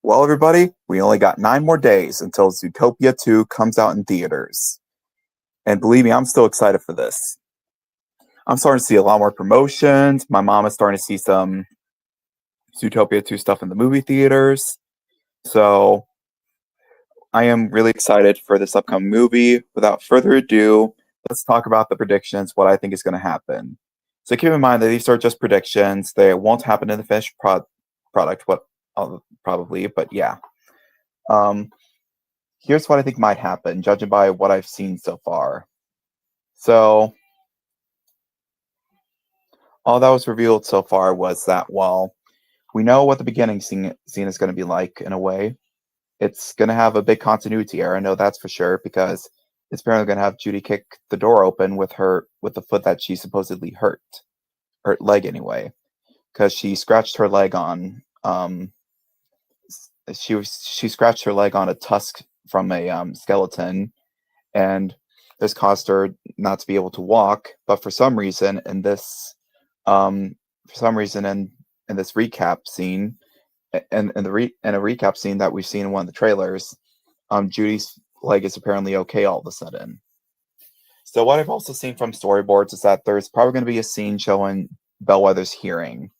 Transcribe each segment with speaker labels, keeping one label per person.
Speaker 1: Well, everybody, we only got 9 more days until Zootopia 2 comes out in theaters. And believe me, I'm still excited for this. I'm starting to see a lot more promotions. My mom is starting to see some Zootopia 2 stuff in the movie theaters. So I am really excited for this upcoming movie. Without further ado, let's talk about the predictions, what I think is going to happen. So keep in mind that these are just predictions. They won't happen in the finished product, what probably, but yeah. Um, Here's what I think might happen, judging by what I've seen so far. So, all that was revealed so far was that, well, we know what the beginning scene is going to be like in a way. It's going to have a big continuity error, I know that's for sure, because it's apparently going to have Judy kick the door open with the foot that she supposedly hurt leg anyway, because she scratched her leg on she scratched her leg on a tusk from a skeleton, and this caused her not to be able to walk. But for some reason, in this, in this recap scene, and in a recap scene that we've seen in one of the trailers, Judy's leg is apparently okay all of a sudden. So what I've also seen from storyboards is that there's probably going to be a scene showing Bellwether's hearing,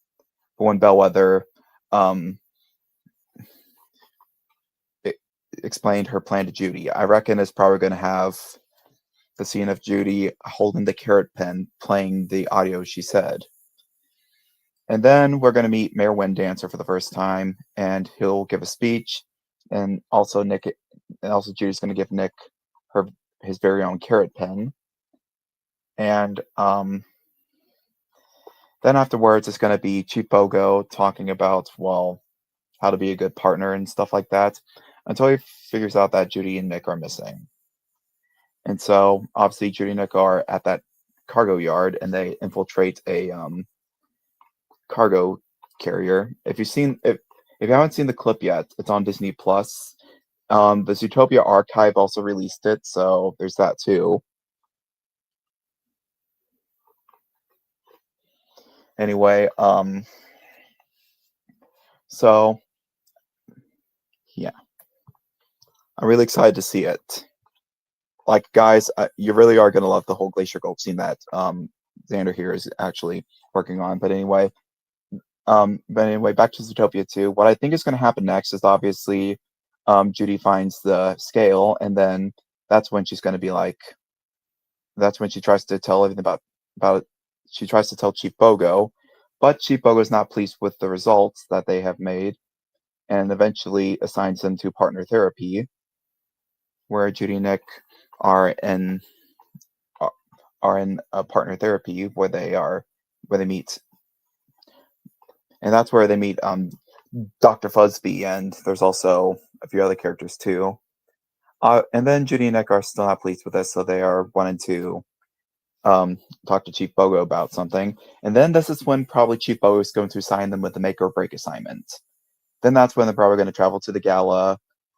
Speaker 1: when Bellwether um, explained her plan to Judy. I reckon it's probably going to have the scene of Judy holding the carrot pen, playing the audio she said. And then we're going to meet Mayor Windancer for the first time, and he'll give a speech, and also Judy's going to give Nick his very own carrot pen. And then afterwards, it's going to be Chief Bogo talking about, well, how to be a good partner and stuff like that, until he figures out that Judy and Nick are missing. And so, obviously, Judy and Nick are at that cargo yard, and they infiltrate a cargo carrier. If you haven't seen the clip yet, it's on Disney Plus. The Zootopia archive also released it, so there's that too. Anyway, so yeah, I'm really excited to see it. Like, guys, you really are gonna love the whole Glacier Gulch scene that Xander here is actually working on. But anyway, back to Zootopia 2. What I think is going to happen next is obviously Judy finds the scale, and then that's when she's going to be like, that's when she tries to tell everything about it. She tries to tell Chief Bogo, but Chief Bogo is not pleased with the results that they have made, and eventually assigns them to partner therapy, where Judy and Nick are in a partner therapy where they meet, and that's where they meet Dr. Fuzzby, and there's also a few other characters too. And then Judy and Nick are still not pleased with this, so they are wanting to talk to Chief Bogo about something. And then this is when probably Chief Bogo is going to assign them with the make or break assignment. Then that's when they're probably going to travel to the gala.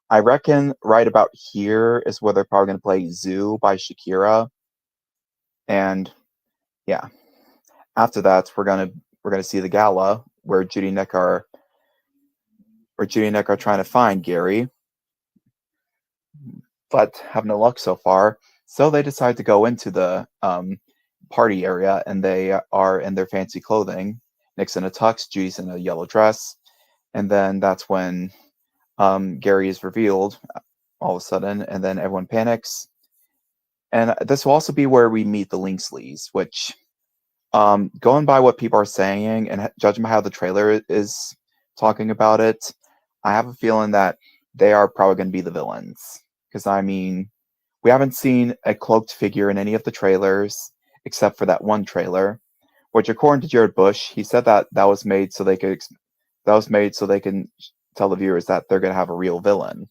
Speaker 1: I reckon right about here is where they're probably going to play Zoo by Shakira. And yeah, after that we're gonna see the gala where Judy and Nick are trying to find Gary, but have no luck so far. So they decide to go into the party area, and they are in their fancy clothing. Nick's in a tux, Judy's in a yellow dress, and then that's when Gary is revealed all of a sudden, and then everyone panics. And this will also be where we meet the Linksleys, which, going by what people are saying and judging by how the trailer is talking about it, I have a feeling that they are probably going to be the villains. Because, I mean, we haven't seen a cloaked figure in any of the trailers, except for that one trailer, which, according to Jared Bush, he said that was made so they can tell the viewers that they're going to have a real villain.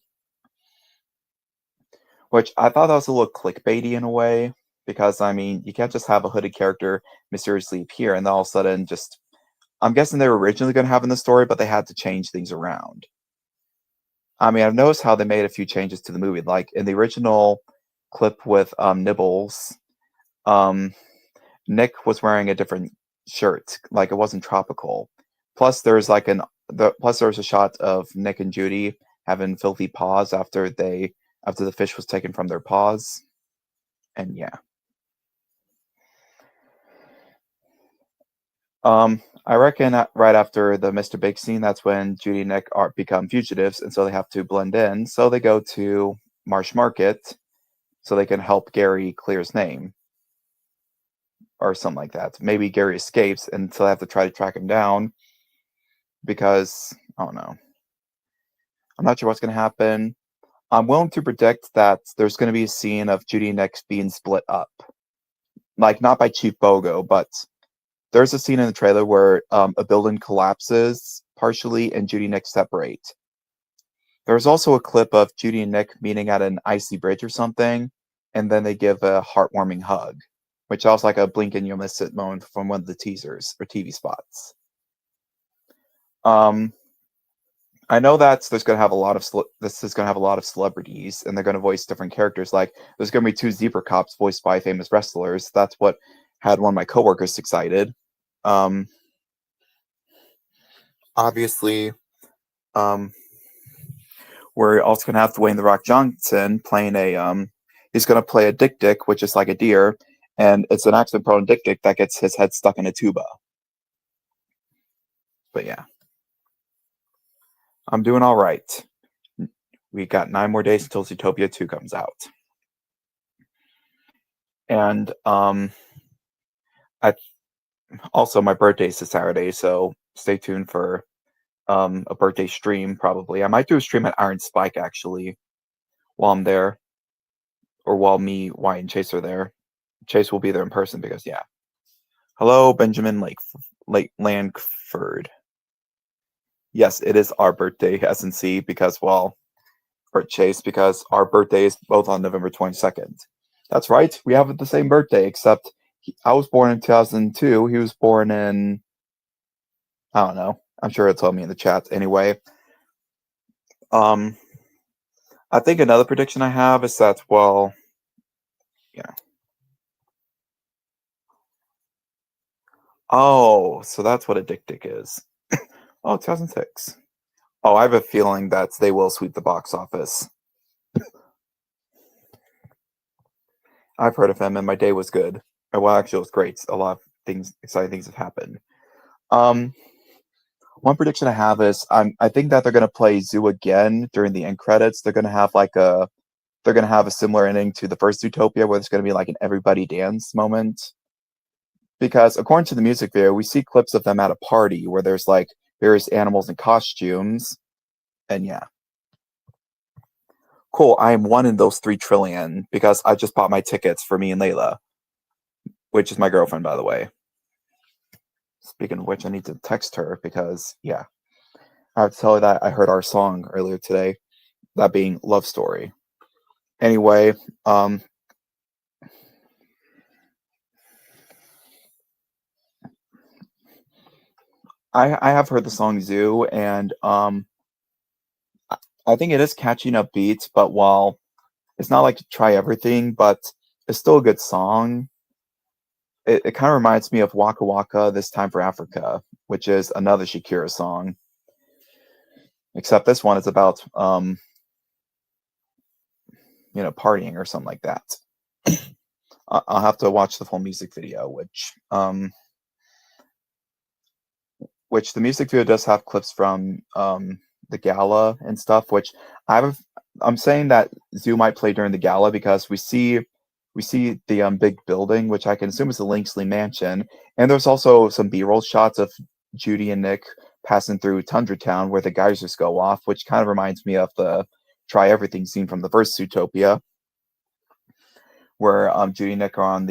Speaker 1: Which I thought that was a little clickbaity in a way, because, I mean, you can't just have a hooded character mysteriously appear and then all of a sudden just... I'm guessing they were originally going to have in the story, but they had to change things around. I mean, I've noticed how they made a few changes to the movie. Like, in the original clip with Nibbles, Nick was wearing a different shirt. Like, it wasn't tropical. Plus, there's like an plus there's a shot of Nick and Judy having filthy paws after the fish was taken from their paws, and yeah. I reckon right after the Mr. Big scene, that's when Judy and Nick become fugitives, and so they have to blend in. So they go to Marsh Market so they can help Gary clear his name, or something like that. Maybe Gary escapes, and so they have to try to track him down because I don't know. I'm not sure what's going to happen. I'm willing to predict that there's going to be a scene of Judy and Nick being split up, like not by Chief Bogo, but there's a scene in the trailer where a building collapses partially and Judy and Nick separate. There's also a clip of Judy and Nick meeting at an icy bridge or something, and then they give a heartwarming hug, which was like a blink and you'll miss it moment from one of the teasers or TV spots. I know that this is going to have a lot of celebrities, and they're going to voice different characters. Like there's going to be 2 zebra cops voiced by famous wrestlers. That's what had one of my coworkers excited. Obviously, we're also going to have Dwayne The Rock Johnson playing he's going to play a dick, which is like a deer, and it's an accident-prone dick that gets his head stuck in a tuba. But yeah. I'm doing all right. We got 9 more days until Zootopia 2 comes out. And also my birthday's this Saturday, so stay tuned for a birthday stream probably. I might do a stream at Iron Spike actually while I'm there. Or while me, Wyatt, and Chase are there. Chase will be there in person because yeah. Hello, Benjamin Langford. Yes, it is our birthday, SNC, because or Chase, because our birthday is both on November 22nd. That's right, we have the same birthday, except I was born in 2002. He was born in, I don't know. I'm sure it'll tell me in the chat. Anyway, I think another prediction I have is that, well, yeah. Oh, so that's what a dick is. Oh, 2006. Oh, I have a feeling that they will sweep the box office. I've heard of him, and my day was good. Well, actually, it was great. A lot of exciting things have happened. One prediction I have is I think that they're going to play Zoo again during the end credits. They're going to have a similar ending to the first Zootopia, where there's going to be like an everybody dance moment. Because according to the music video, we see clips of them at a party where there's like various animals in costumes, and yeah. Cool, I am 1 in those 3 trillion because I just bought my tickets for me and Layla, which is my girlfriend, by the way. Speaking of which, I need to text her because, yeah. I have to tell her that I heard our song earlier today, that being Love Story. Anyway, I have heard the song Zoo, and I think it is catchy enough beats, but while it's not like Try Everything, but it's still a good song. It kind of reminds me of Waka Waka, This Time for Africa, which is another Shakira song. Except this one is about, partying or something like that. I'll have to watch the full music video, which the music video does have clips from the gala and stuff, which I'm saying that Zoo might play during the gala because we see the big building, which I can assume is the Linksley Mansion, and there's also some B-roll shots of Judy and Nick passing through Tundra Town where the geysers go off, which kind of reminds me of the Try Everything scene from the first Zootopia, where Judy and Nick are on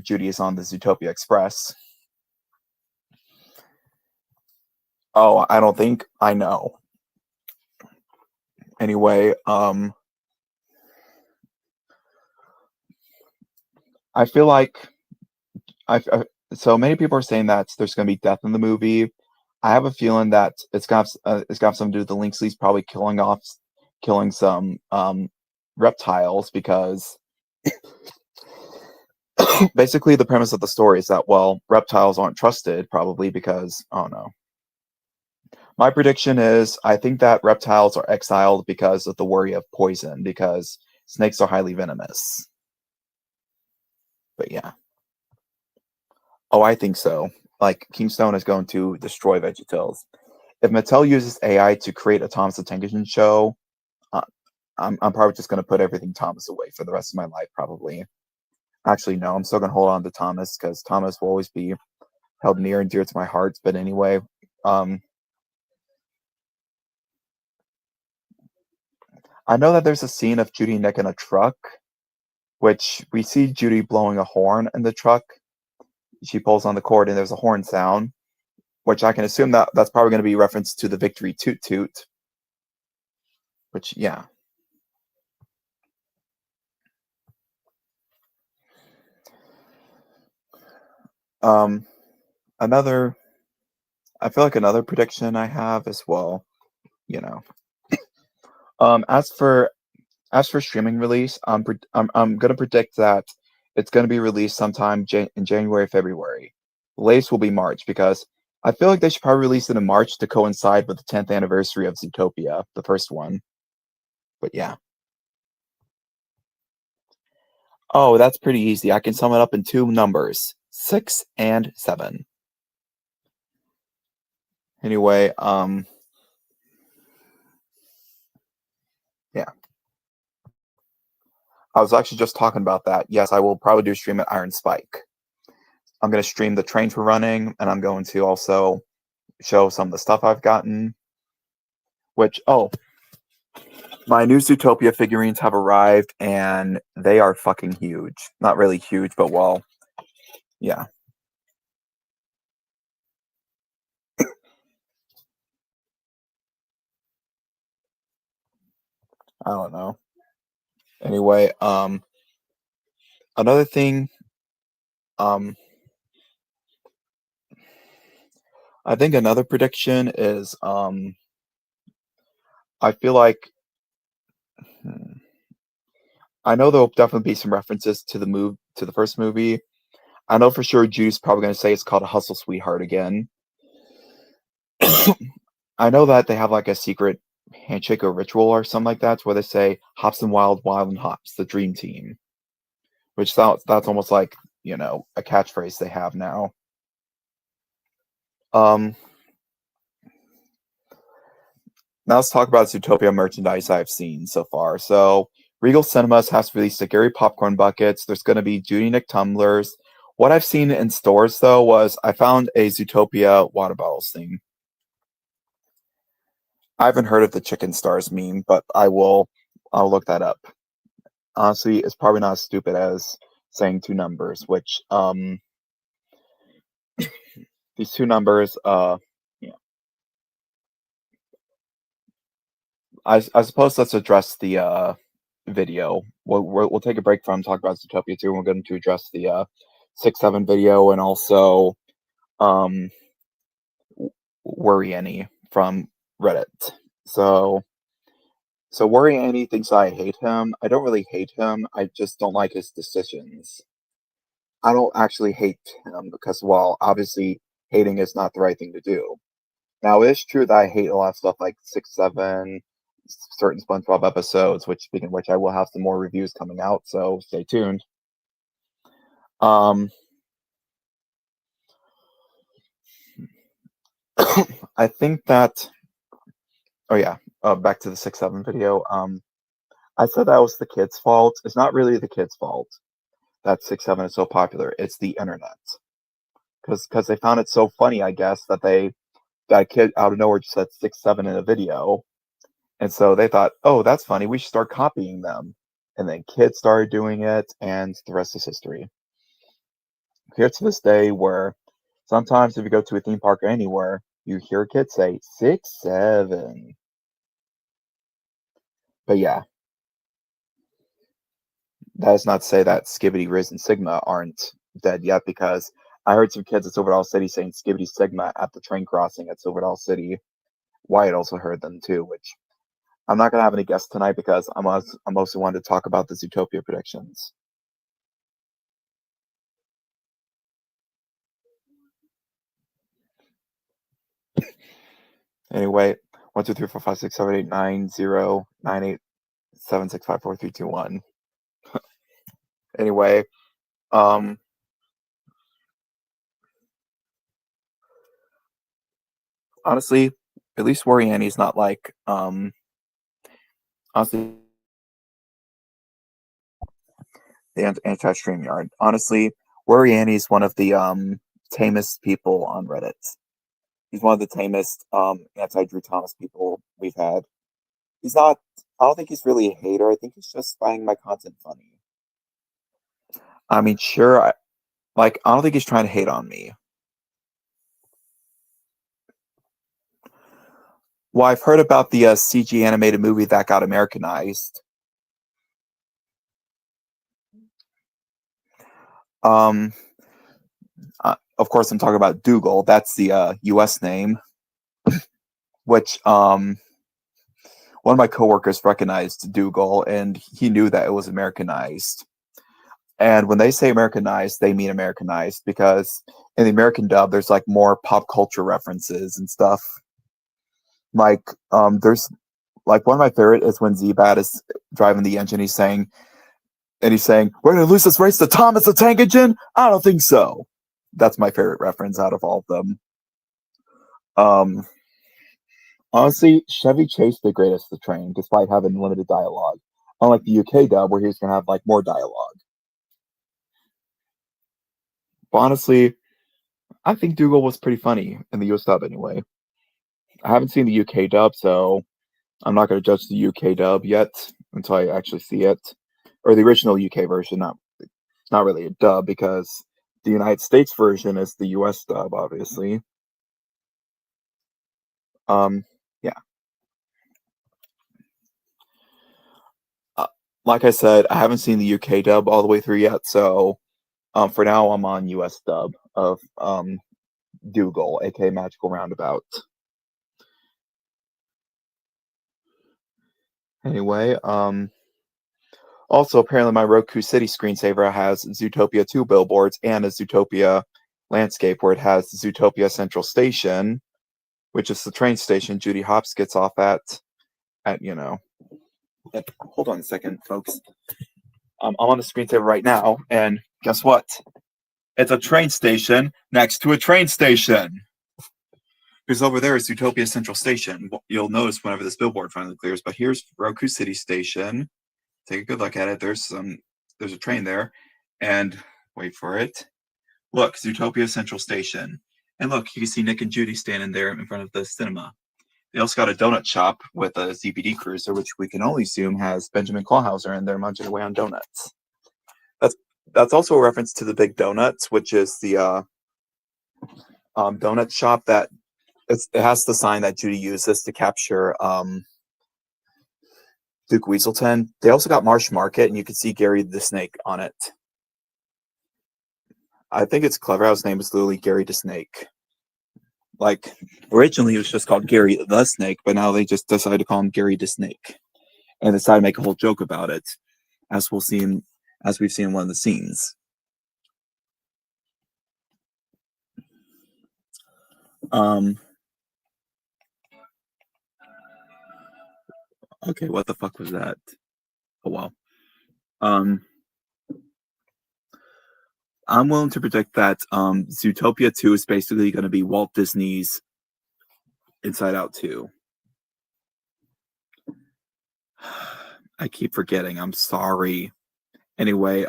Speaker 1: Judy is on the Zootopia Express. Oh, I don't think I know. Anyway, I feel like so many people are saying that there's going to be death in the movie. I have a feeling that it's got something to do with the Linksleys probably killing some reptiles, because basically the premise of the story is that, well, reptiles aren't trusted, probably because, I don't know. My prediction is I think that reptiles are exiled because of the worry of poison, because snakes are highly venomous. But yeah. Oh, I think so. Like, Keystone is going to destroy VeggieTales. If Mattel uses AI to create a Thomas the Tank Engine show, uh, I'm probably just going to put everything Thomas away for the rest of my life, probably. Actually, no, I'm still going to hold on to Thomas because Thomas will always be held near and dear to my heart. But anyway, um, I know that there's a scene of Judy and Nick in a truck, which we see Judy blowing a horn in the truck. She pulls on the cord and there's a horn sound, which I can assume that that's probably going to be reference to the Victory Toot Toot. Which, yeah. Um, another, I feel like another prediction I have as well, you know. Um, as for as for streaming release, I'm gonna predict that it's gonna be released sometime in January, February. Latest will be March because I feel like they should probably release it in March to coincide with the 10th anniversary of Zootopia, the first one. But yeah. Oh, that's pretty easy. I can sum it up in two numbers, 6 and 7. Anyway, yeah. I was actually just talking about that. Yes, I will probably do stream at Iron Spike. I'm going to stream the trains we're running, and I'm going to also show some of the stuff I've gotten. Which, oh, my new Zootopia figurines have arrived, and they are fucking huge. Not really huge, but well, yeah. I don't know. Anyway, another thing, um, I think another prediction is, I feel like, hmm, I know there'll definitely be some references to the first movie. I know for sure Judy's probably going to say it's called a Hustle Sweetheart again. I know that they have like a secret handshake or ritual or something like that, where they say "Hops and Wild, Wild and Hops," the Dream Team, which sounds that's almost like a catchphrase they have now. Um, Now let's talk about Zootopia merchandise I've seen so far. So Regal Cinemas has released the Gary popcorn buckets. There's going to be Judy Nick tumblers. What I've seen in stores though was I found a Zootopia water bottles thing. I haven't heard of the chicken stars meme, but I'll look that up. Honestly, it's probably not as stupid as saying two numbers, which these two numbers yeah. I suppose let's address the video. We'll take a break from talk about Zootopia 2 and we're going to address the 6-7 video and also um Worry Annie from Reddit. So Worry Annie thinks I hate him. I don't really hate him. I just don't like his decisions. I don't actually hate him because, well, obviously hating is not the right thing to do. Now, it is true that I hate a lot of stuff like 6-7, certain SpongeBob episodes, which speaking of which, I will have some more reviews coming out, so stay tuned. Um, I think that. Oh yeah, back to the 6-7 video. I said that was the kids' fault. It's not really the kids' fault that 6-7 is so popular. It's the internet because they found it so funny, I guess, that that kid out of nowhere just said 6-7 in a video, and so they thought, oh, that's funny. We should start copying them, and then kids started doing it, and the rest is history. Here to this day, where sometimes if you go to a theme park or anywhere, you hear kids say 6-7. But yeah, that is not to say that Skibbity, Riz, and Sigma aren't dead yet, because I heard some kids at Silverdale City saying Skibbity Sigma at the train crossing at Silverdale City. Wyatt also heard them too, which I'm not going to have any guests tonight because I'm mostly wanted to talk about the Zootopia predictions. Anyway, 1, 2, 3, 4, 5, 6, 7, 8, 9, 0, 9, 8, 7, 6, 5, 4, 3, 2, 1. Anyway, um, honestly, at least Worry Annie's not like, honestly, the anti-StreamYard. Honestly, Worry Annie's one of the tamest people on Reddit. He's one of the tamest anti-Drew Thomas people we've had. He's not. I don't think he's really a hater. I think he's just finding my content funny. I mean, sure. I don't think he's trying to hate on me. Well, I've heard about the CG animated movie that got Americanized. Um, of course, I'm talking about Dougal. That's the U.S. name, which one of my coworkers recognized Dougal, and he knew that it was Americanized. And when they say Americanized, they mean Americanized because in the American dub, there's like more pop culture references and stuff. Like, there's like one of my favorite is when Z-Bat is driving the engine. He's saying, "We're gonna lose this race to Thomas the Tank Engine." I don't think so. That's my favorite reference out of all of them. Um, Honestly, Chevy chased the greatest the train despite having limited dialogue. Unlike the UK dub, where he was gonna have like more dialogue. But honestly, I think Dougal was pretty funny in the US dub anyway. I haven't seen the UK dub, so I'm not going to judge the UK dub yet until I actually see it, or the original UK version. Not, it's not really a dub because the United States version is the US dub, obviously. Yeah. Uh, like I said, I haven't seen the UK dub all the way through yet, so for now I'm on US dub of Dougal, aka Magical Roundabout. Anyway, also, apparently, my Roku City screensaver has Zootopia 2 billboards and a Zootopia landscape where it has Zootopia Central Station, which is the train station Judy Hopps gets off at, you know. Hold on a second, folks. I'm on the screensaver right now, and guess what? It's a train station next to a train station. Because over there is Zootopia Central Station. You'll notice whenever this billboard finally clears, but here's Roku City Station. Take a good look at it. There's a train there, and wait for it. Look, Zootopia Central Station, and look, you can see Nick and Judy standing there in front of the cinema. They also got a donut shop with a ZBD cruiser, which we can only assume has Benjamin Clawhauser in there munching away on donuts. That's also a reference to the Big Donuts, which is the donut shop that it has the sign that Judy uses to capture Duke Weaselton. They also got Marsh Market, and you can see Gary the Snake on it. I think it's clever how his name is literally Gary the Snake. Like, originally it was just called Gary the Snake, but now they just decided to call him Gary the Snake. And decided to make a whole joke about it, as we've seen in one of the scenes. Okay, what the fuck was that? Oh wow. I'm willing to predict that Zootopia 2 is basically going to be Walt Disney's Inside Out 2. I keep forgetting. I'm sorry. Anyway,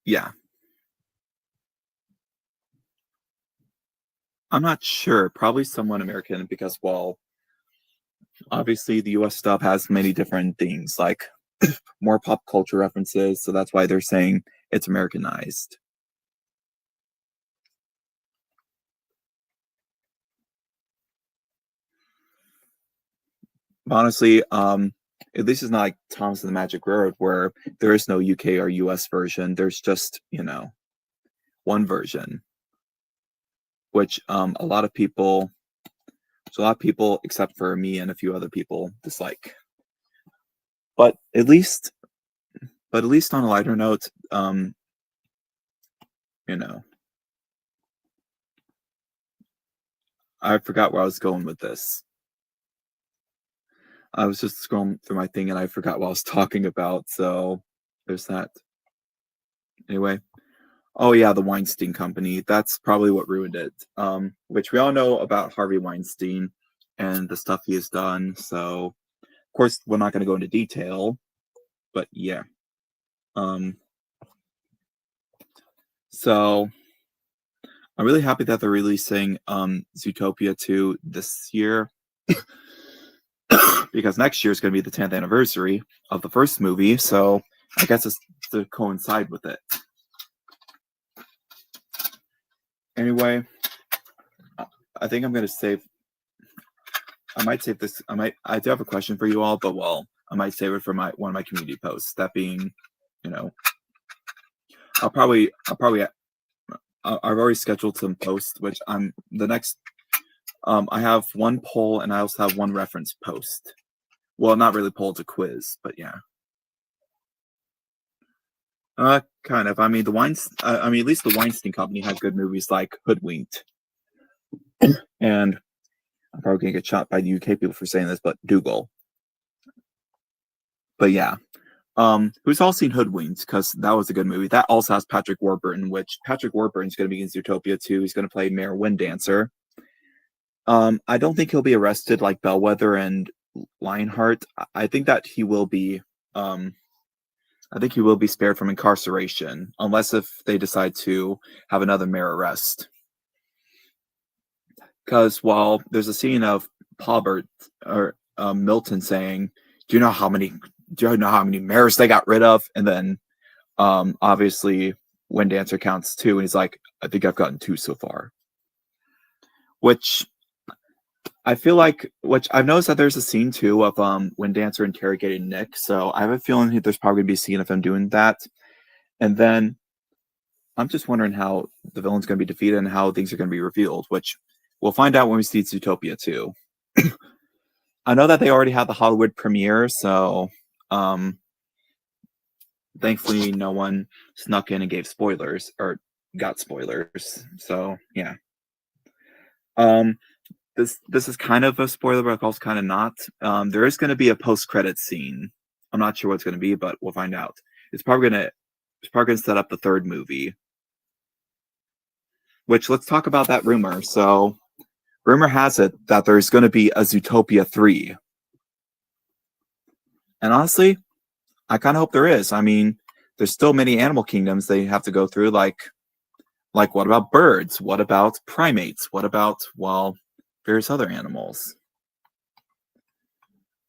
Speaker 1: yeah. I'm not sure. Probably someone American because, well, obviously the US stuff has many different things, like more pop culture references, so that's why they're saying it's Americanized. Honestly, at least it's not like Thomas and the Magic Railroad where there is no UK or US version. There's just, one version, which a lot of people, except for me and a few other people, dislike. But at least on a lighter note, you know, I forgot where I was going with this. I was just scrolling through my thing and I forgot what I was talking about. So there's that. Anyway. Oh yeah, the Weinstein Company. That's probably what ruined it. Which we all know about Harvey Weinstein and the stuff he has done. So of course we're not going to go into detail, but yeah. So I'm really happy that they're releasing Zootopia 2 this year. Because next year is going to be the 10th anniversary of the first movie, so I guess it's to coincide with it. Anyway, I think I'm going to save. I might save this. I do have a question for you all, but I might save it for one of my community posts. That being, I've already scheduled some posts, which the next. I have one poll and I also have one reference post. Well, not really poll, it's a quiz, but yeah. Kind of. I mean, at least the Weinstein Company had good movies like Hoodwinked, and I'm probably gonna get shot by the UK people for saying this, but Dougal. But yeah, who's all seen Hoodwinked? Because that was a good movie. That also has Patrick Warburton, which Patrick Warburton's going to be in Zootopia 2. He's going to play Mayor Winddancer. I don't think he'll be arrested like Bellwether and Lionheart. I think that he will be. I think he will be spared from incarceration, unless if they decide to have another mayor arrest. Because while there's a scene of Paubert or Milton saying, "Do you know how many mayors they got rid of?" And then obviously Winddancer counts 2, and he's like, "I think I've gotten 2 so far." Which I feel like, I've noticed that there's a scene too of Winddancer interrogating Nick, so I have a feeling there's probably gonna be a scene of him doing that. And then I'm just wondering how the villain's gonna be defeated and how things are gonna be revealed, which we'll find out when we see Zootopia 2. I know that they already had the Hollywood premiere, so thankfully no one snuck in and gave spoilers or got spoilers. So yeah. This is kind of a spoiler, but also kind of not. There is going to be a post-credit scene. I'm not sure what it's going to be, but we'll find out. It's probably going to set up the third movie. Which, let's talk about that rumor. So, rumor has it that there's going to be a Zootopia 3. And honestly, I kind of hope there is. I mean, there's still many animal kingdoms they have to go through. Like what about birds? What about primates? What about, various other animals?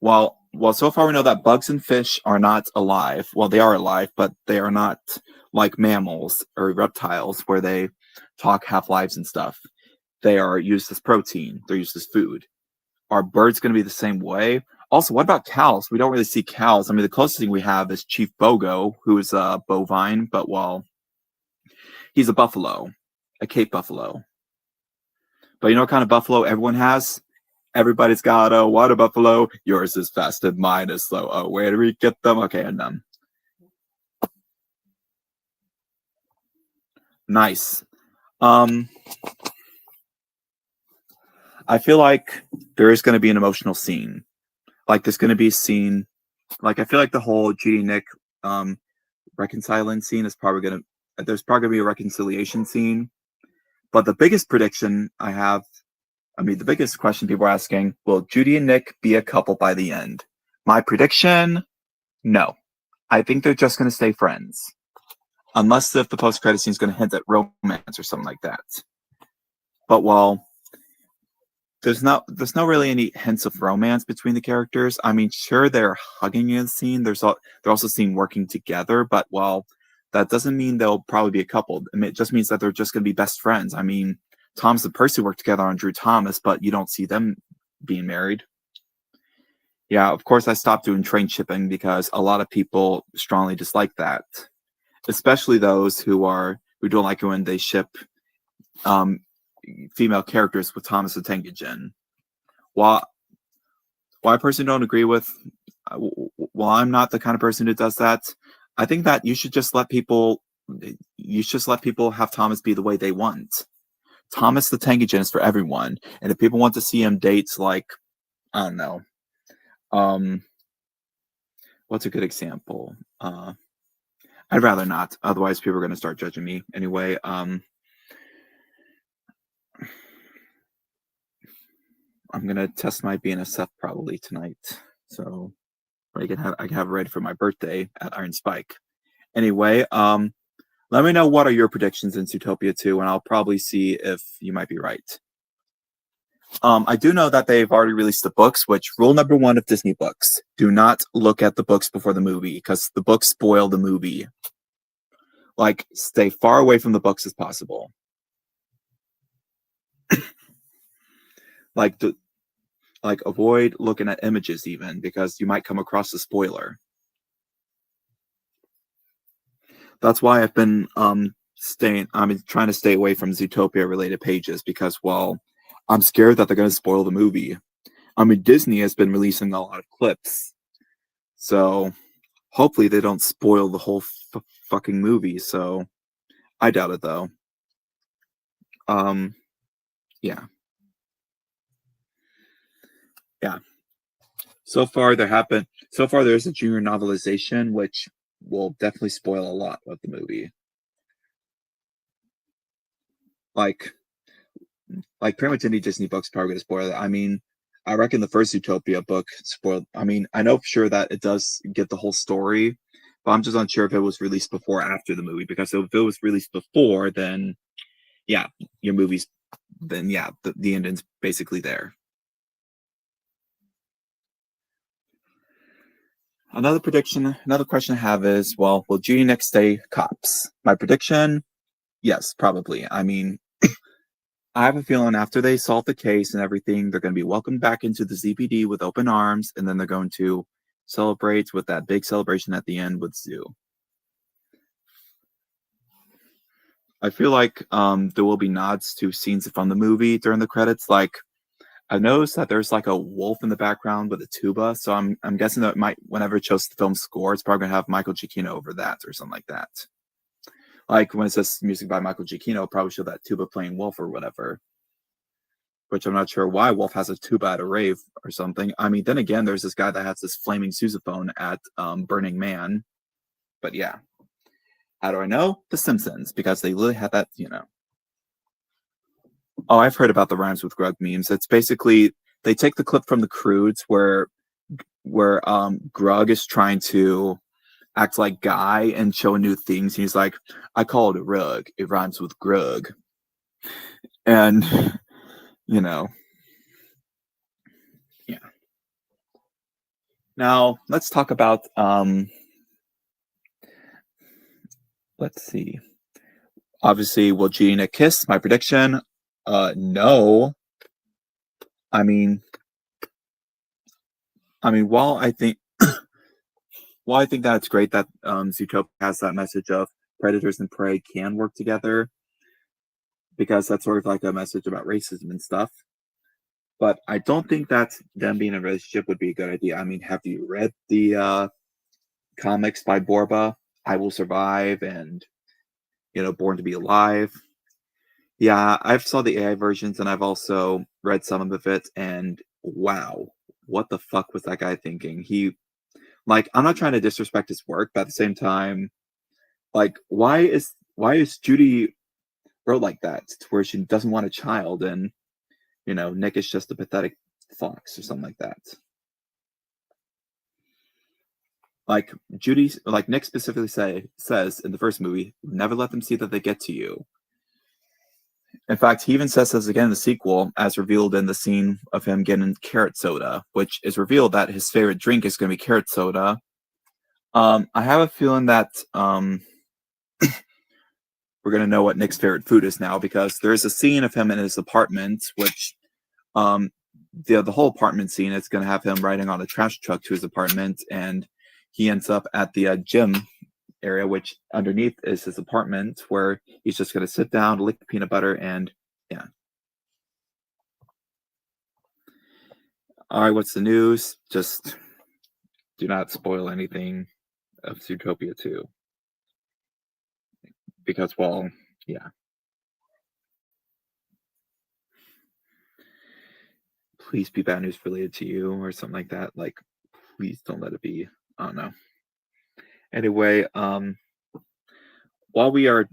Speaker 1: Well, so far we know that bugs and fish are not alive. Well, they are alive, but they are not like mammals or reptiles where they talk half-lives and stuff. They are used as protein. They're used as food. Are birds going to be the same way? Also, what about cows? We don't really see cows. I mean, the closest thing we have is Chief Bogo, who is a bovine, but he's a buffalo, a Cape buffalo. But you know what kind of buffalo everyone has? Everybody's got a water buffalo. Yours is fast and mine is slow. Oh, where do we get them? Okay, and them. Nice. I feel like there is going to be an emotional scene. Like there's going to be a scene. Like I feel like the whole Judy Nick reconciling scene is probably going to. There's probably going to be a reconciliation scene. But the biggest prediction I have. The biggest question people are asking, will Judy and Nick be a couple by the end? My prediction, no. I think they're just going to stay friends. Unless if the post-credit scene is going to hint at romance or something like that. But there's not really any hints of romance between the characters. I mean, sure, they're hugging in the scene. They're also seen working together, but that doesn't mean they'll probably be a couple. It just means that they're just going to be best friends. I mean, Thomas and Percy work together on Drew Thomas, but you don't see them being married. Yeah, of course I stopped doing train shipping because a lot of people strongly dislike that. Especially those who don't like it when they ship female characters with Thomas the Tank Engine. While I personally don't agree with, while I'm not the kind of person who does that, I think that you should just let people have Thomas be the way they want. Thomas the Tank Engine is for everyone. And if people want to see him dates like, I don't know, um, what's a good example? I'd rather not. Otherwise, people are going to start judging me anyway. I'm going to test my BNSF probably tonight. So I can have it ready for my birthday at Iron Spike. Anyway, let me know what are your predictions in Zootopia 2, and I'll probably see if you might be right. I do know that they've already released the books, which rule number 1 of Disney books: do not look at the books before the movie, because the books spoil the movie. Like, stay far away from the books as possible. Like, avoid looking at images even, because you might come across a spoiler. That's why I've been trying to stay away from Zootopia related pages, because, well, I'm scared that they're going to spoil the movie. I mean, Disney has been releasing a lot of clips, so hopefully they don't spoil the whole fucking movie. So I doubt it, though. Yeah. So far there's a junior novelization, which will definitely spoil a lot of the movie. Like pretty much any Disney book's probably going to spoil it. I mean, I reckon the first Zootopia book spoiled. I mean, I know for sure that it does get the whole story, but I'm just unsure if it was released before or after the movie. Because if it was released before, then yeah, the ending's basically there. Another question I have is, well, will Judy next stay cops? My prediction, yes, probably. I mean, I have a feeling after they solve the case and everything, they're going to be welcomed back into the ZPD with open arms, and then they're going to celebrate with that big celebration at the end with Zoo. I feel like there will be nods to scenes from the movie during the credits. Like, I noticed that there's like a wolf in the background with a tuba, so I'm guessing that it might, whenever it shows the film score, it's probably gonna have Michael Giacchino over that or something like that. Like when it says music by Michael Giacchino, it'll probably show that tuba playing Wolf or whatever. Which I'm not sure why Wolf has a tuba at a rave or something. I mean, then again, there's this guy that has this flaming sousaphone at Burning Man. But yeah. How do I know? The Simpsons, because they literally had that, Oh, I've heard about the rhymes with Grug memes. It's basically they take the clip from the Croods where Grug is trying to act like Guy and show new things. He's like, I call it a rug. It rhymes with Grug. And yeah. Now let's talk about let's see. Obviously, will Gina kiss? My prediction, no. I mean, while I think that it's great that Zootopia has that message of predators and prey can work together, because that's sort of like a message about racism and stuff. But I don't think that them being in a relationship would be a good idea. I mean, have you read the comics by Borba? I Will Survive and Born to Be Alive. Yeah, I've saw the AI versions and I've also read some of it, and wow, what the fuck was that guy thinking? I'm not trying to disrespect his work, but at the same time, like, why is Judy wrote like that, to where she doesn't want a child, and Nick is just a pathetic fox or something like that. Like Nick specifically says in the first movie, never let them see that they get to you. In fact, he even says this again in the sequel, as revealed in the scene of him getting carrot soda, which is revealed that his favorite drink is going to be carrot soda. I have a feeling that we're going to know what Nick's favorite food is now, because there's a scene of him in his apartment, which the whole apartment scene is going to have him riding on a trash truck to his apartment, and he ends up at the gym area, which underneath is his apartment, where he's just going to sit down, lick the peanut butter, and yeah. All right, what's the news? Just do not spoil anything of Zootopia 2. Because, well, yeah. Please be bad news related to you or something like that. Like, please don't let it be. I don't know. Anyway, while we are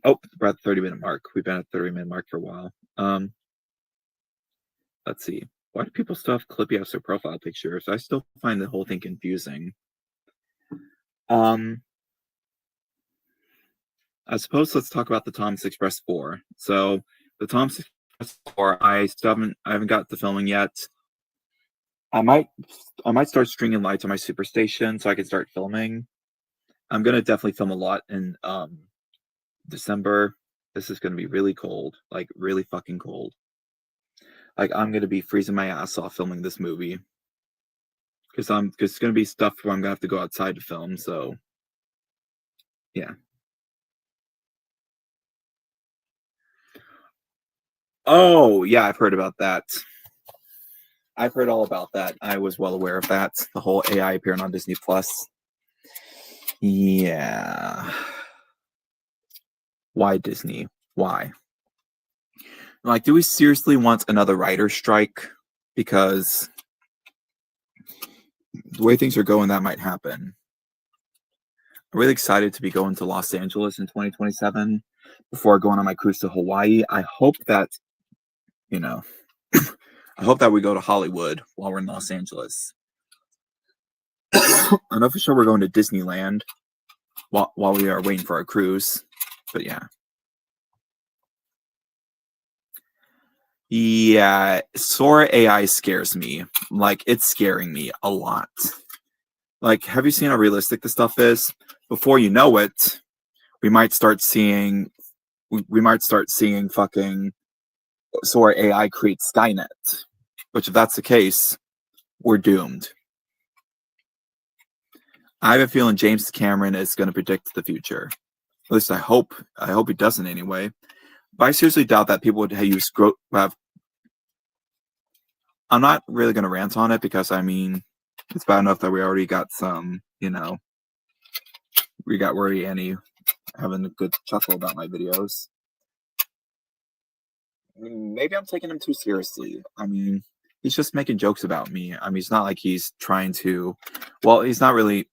Speaker 1: we're at the 30-minute mark. We've been at the 30-minute mark for a while. Let's see. Why do people still have Clippy as their profile pictures? I still find the whole thing confusing. I suppose let's talk about the Thomas Express 4. So the Thomas Express 4, I haven't got the filming yet. I might start stringing lights on my Superstation so I can start filming. I'm gonna definitely film a lot in December. This is gonna be really cold, like really fucking cold. Like I'm gonna be freezing my ass off filming this movie because it's gonna be stuff where I'm gonna have to go outside to film. So yeah. Oh yeah, I've heard about that. I've heard all about that. I was well aware of that. The whole AI appearing on Disney Plus. Yeah. Why Disney? Why? Like, do we seriously want another writer's strike? Because the way things are going, that might happen. I'm really excited to be going to Los Angeles in 2027 before going on my cruise to Hawaii. I hope that, I hope that we go to Hollywood while we're in Los Angeles. I know for sure we're going to Disneyland while we are waiting for our cruise. But yeah. Yeah, Sora AI scares me. Like, it's scaring me a lot. Like, have you seen how realistic this stuff is? Before you know it, we might start seeing fucking Sora AI create Skynet. Which, if that's the case, we're doomed. I have a feeling James Cameron is going to predict the future. At least I hope he doesn't anyway. But I seriously doubt that people would use I'm not really going to rant on it because, I mean, it's bad enough that we already got some, we got Rory Annie having a good chuckle about my videos. Maybe I'm taking him too seriously. I mean, he's just making jokes about me. I mean, it's not like he's trying to, well, he's not really,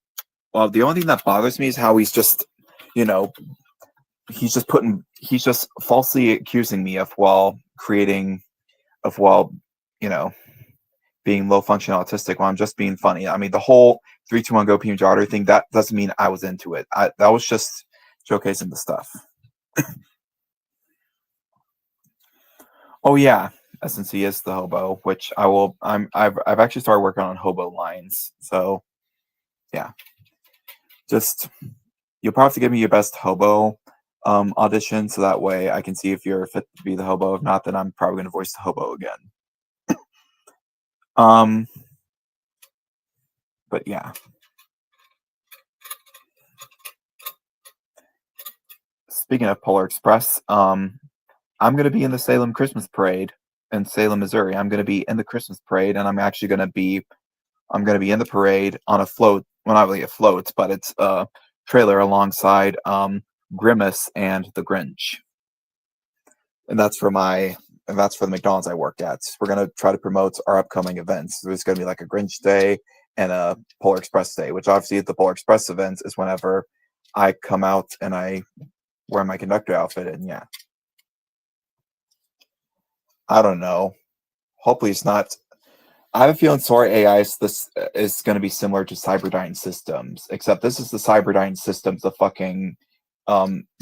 Speaker 1: well, the only thing that bothers me is how he's just, he's just falsely accusing me of, being low function autistic while I'm just being funny. I mean, the whole 3, 2, 1 go PM daughter thing, that doesn't mean I was into it. That was just showcasing the stuff. Oh yeah, SNC is the hobo, which I've actually started working on hobo lines. So yeah. Just you'll probably have to give me your best hobo audition so that way I can see if you're fit to be the hobo. If not, then I'm probably gonna voice the hobo again. But yeah. Speaking of Polar Express, I'm gonna be in the Salem Christmas Parade in Salem, Missouri. I'm gonna be in the Christmas parade, and I'm gonna be in the parade on a float. Well, not really a float, but it's a trailer alongside Grimace and the Grinch. And that's for the McDonald's I work at. We're gonna try to promote our upcoming events. There's gonna be like a Grinch Day and a Polar Express Day, which obviously the Polar Express event is whenever I come out and I wear my conductor outfit, and yeah. I don't know. Hopefully it's not. I have a feeling Sora AI is going to be similar to Cyberdyne Systems, except this is the Cyberdyne Systems of fucking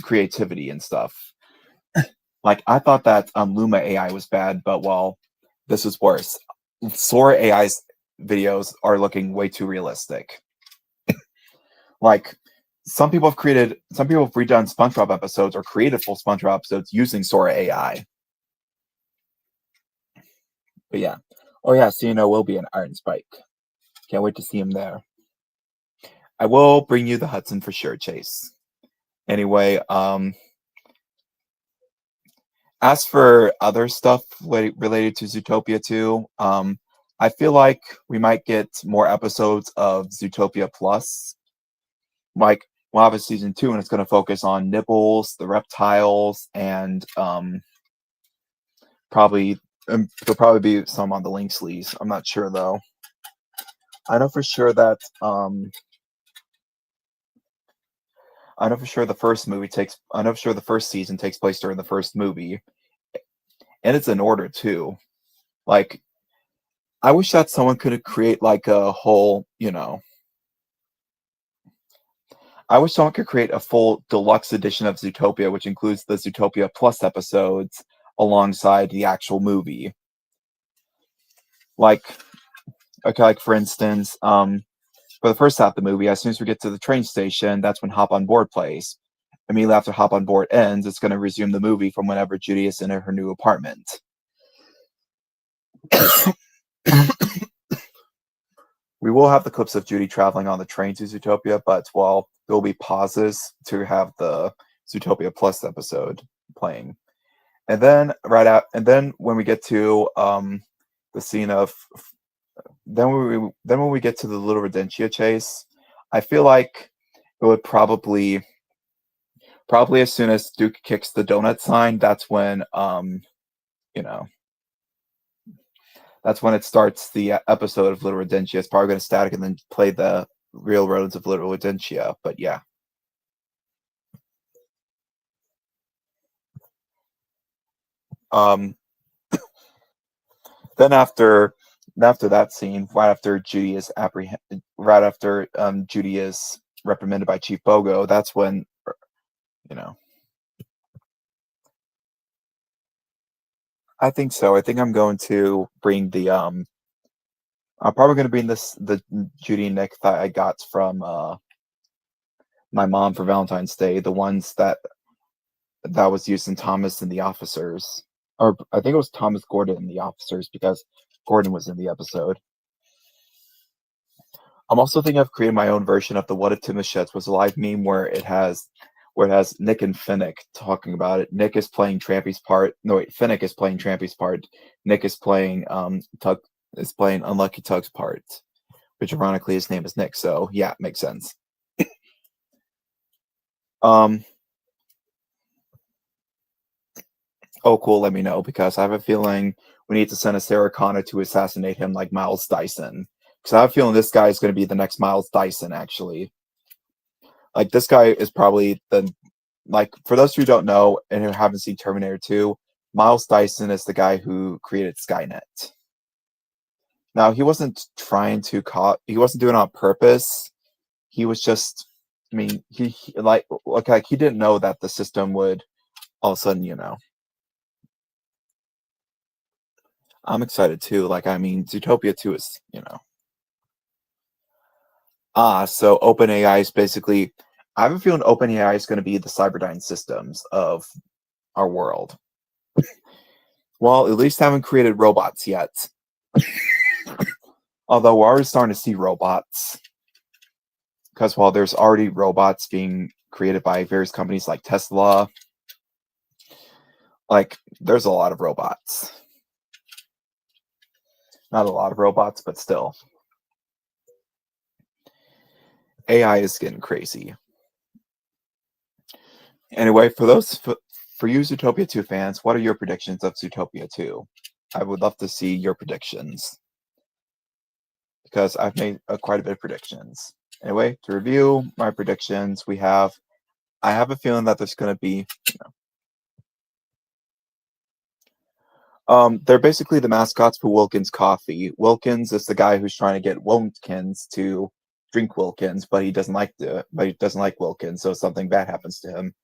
Speaker 1: creativity and stuff. Like, I thought that Luma AI was bad, but well, this is worse. Sora AI's videos are looking way too realistic. Like, some people have redone SpongeBob episodes or created full SpongeBob episodes using Sora AI. But yeah. Oh yeah, so will be an Iron Spike. Can't wait to see him there. I will bring you the Hudson for sure, Chase. Anyway, as for other stuff related to Zootopia 2, I feel like we might get more episodes of Zootopia Plus. Like, we'll have a season 2, and it's going to focus on Nibbles, the reptiles, and probably and there'll probably be some on the link sleeves. I'm not sure though. I know for sure that I know for sure the first movie takes. I know for sure the first season takes place during the first movie, and it's in order too. Like, I wish that someone could create like a whole, I wish someone could create a full deluxe edition of Zootopia, which includes the Zootopia Plus episodes alongside the actual movie. Like, okay, like for instance, for the first half of the movie, as soon as we get to the train station, that's when Hop on Board plays. Immediately after Hop on Board ends, it's going to resume the movie from whenever Judy is in her new apartment. We will have the clips of Judy traveling on the train to Zootopia, but well, there will be pauses to have the Zootopia Plus episode playing. And then and then when we get to the scene of then when we get to the Little Rodentia chase, I feel like it would probably as soon as Duke kicks the donut sign, that's when you know that's when it starts the episode of Little Rodentia. It's probably going to static and then play the real roads of Little Rodentia. But yeah. Um, then after that scene, right after Judy is Judy is reprimanded by Chief Bogo, that's when you know. I think so. I think I'm going to bring the I'm probably going to bring the Judy and Nick that I got from my mom for Valentine's Day, the ones that was used in Thomas and the Officers, or I think it was Thomas Gordon and the Officers because Gordon was in the episode. I'm also thinking of creating my own version of the What If Tim Machets Was Alive meme where it has Nick and Finnick talking about it. Nick is playing Trampy's part. No wait, Finnick is playing Trampy's part. Nick is playing Tug is playing Unlucky Tug's part, which ironically his name is Nick. So yeah, makes sense. Um. Oh, cool. Let me know because I have a feeling we need to send a Sarah Connor to assassinate him like Miles Dyson. Because I have a feeling this guy is going to be the next Miles Dyson. Actually, like this guy is probably the like for those who don't know and who haven't seen Terminator 2, Miles Dyson is the guy who created Skynet. Now he wasn't trying to he wasn't doing it on purpose. He was just I mean, like he didn't know that the system would all of a sudden, I'm excited too. Like I mean, Zootopia 2 is, so OpenAI is basically I have a feeling OpenAI is going to be the Cyberdyne systems of our world. Well, at least haven't created robots yet. Although we're already starting to see robots. Because while there's already robots being created by various companies like Tesla, like there's a lot of robots. Not a lot of robots, but still. AI is getting crazy. Anyway, for you Zootopia 2 fans, what are your predictions of Zootopia 2? I would love to see your predictions. Because I've made quite a bit of predictions. Anyway, to review my predictions, I have a feeling that there's going to be, they're basically the mascots for Wilkins Coffee. Wilkins is the guy who's trying to get Wilkins to drink Wilkins, but he doesn't like Wilkins, so something bad happens to him.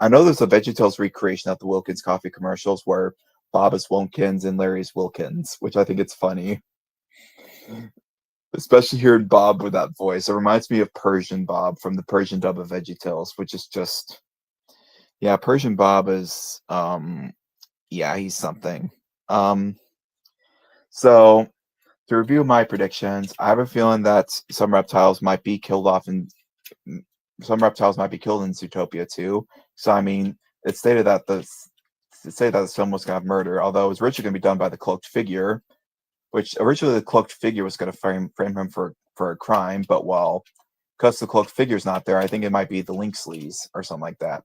Speaker 1: I know there's a VeggieTales recreation of the Wilkins Coffee commercials where Bob is Wilkins and Larry is Wilkins, which I think it's funny. Especially hearing Bob with that voice. It reminds me of Persian Bob from the Persian dub of VeggieTales, which is just yeah, Persian Bob is yeah, he's something. So to review my predictions, I have a feeling that some reptiles might be killed in Zootopia too. So I mean, it's stated that the film was gonna have murder, although it was originally gonna be done by the cloaked figure, which originally the cloaked figure was gonna frame him for a crime, but because the cloaked figure's not there, I think it might be the link sleaze or something like that.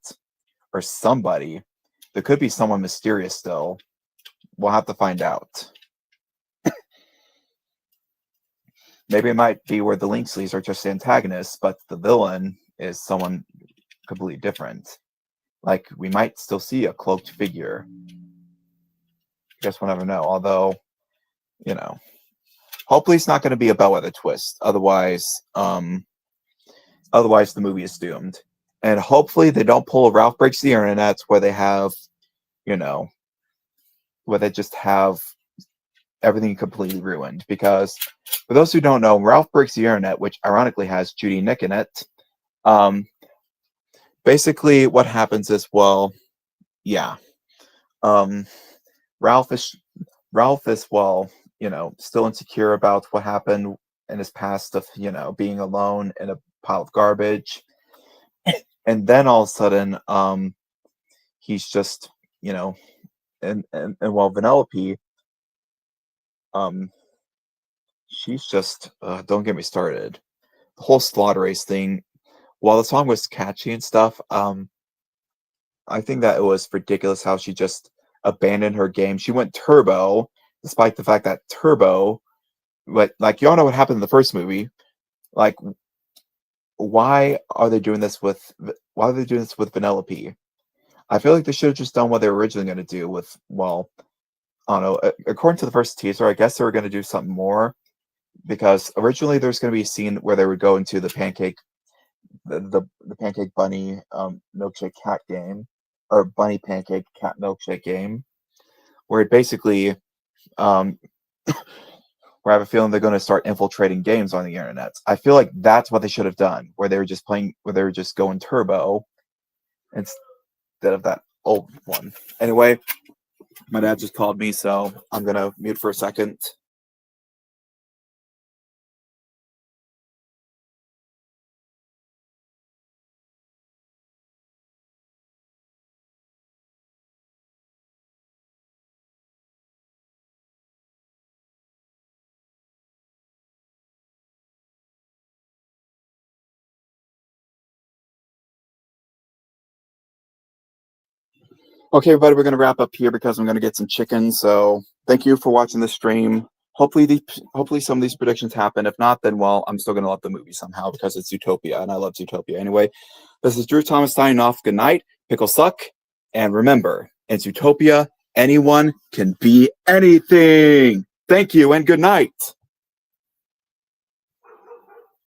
Speaker 1: Or somebody. There could be someone mysterious still. We'll have to find out. Maybe it might be where the Linksleys are just antagonists, but the villain is someone completely different. Like, we might still see a cloaked figure. Guess we'll never know. Although, you know, hopefully it's not going to be a bellwether twist. Otherwise the movie is doomed. And hopefully they don't pull a Ralph Breaks the Internet where they have, you know, where they just have everything completely ruined. Because for those who don't know, Ralph Breaks the Internet, which ironically has Judy Nick in it, basically what happens is, well, yeah, Ralph is well, still insecure about what happened in his past of, being alone in a pile of garbage. And then all of a sudden, he's just, and while Vanellope, she's just, don't get me started. The whole slaughter race thing, while the song was catchy and stuff, I think that it was ridiculous how she just abandoned her game. She went turbo, despite the fact that turbo, but like, y'all know what happened in the first movie. Like, why are they doing this with Vanellope? I feel like they should have just done what they were originally going to do with, well, I don't know. According to the first teaser, I guess they were going to do something more, because originally there's going to be a scene where they would go into the pancake bunny milkshake cat game, or bunny pancake cat milkshake game, where it basically where I have a feeling they're going to start infiltrating games on the internet. I feel like that's what they should have done, where they were just going turbo instead of that old one. Anyway, my dad just called me, so I'm going to mute for a second. Okay, everybody, we're going to wrap up here because I'm going to get some chicken. So thank you for watching the stream. Hopefully some of these predictions happen. If not, then, well, I'm still going to love the movie somehow because it's Zootopia, and I love Zootopia. Anyway, this is Drew Thomas signing off. Good night. Pickle suck. And remember, in Zootopia, anyone can be anything. Thank you and good night.